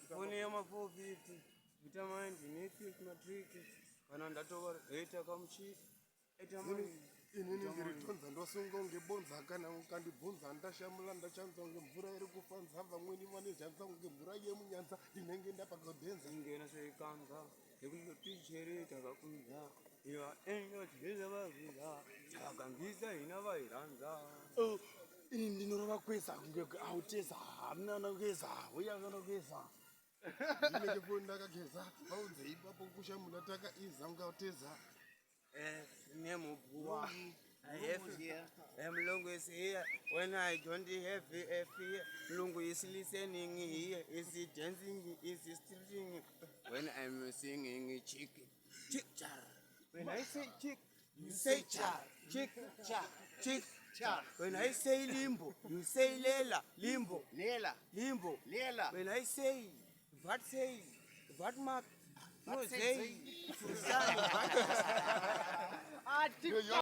Foni yama450 vitamin Netflix matric kana ndatovara data kamuchi inini ndiritonza ndosunga ngebonza kana ukandibvunza ndashamula ndachanza kunge mvura iri kufanza vamweni vanezhanza kunge mvura yemunyanza ndinenge ndapagodhenza ingena seikanza yekuzotichereta kakunza iva enyotyeza vavila vakangisa ina vairanza ini ndinorova kweza kunge auteza hamnana kugeza uyakana kugeza ndinenge foni ndakageza vaudze ipapo kushamula takaiza ungauteza Nemubua. Mlungu is here. When I don't have a fear, Mlungu is listening here. Is he dancing? Is he stealing? When I'm singing chick, chick char. When I say chick, you say char. Chick char, chick char. When I say limbo, you say lela. Limbo, lela. Limbo, lela. When I say, what mark? No, say.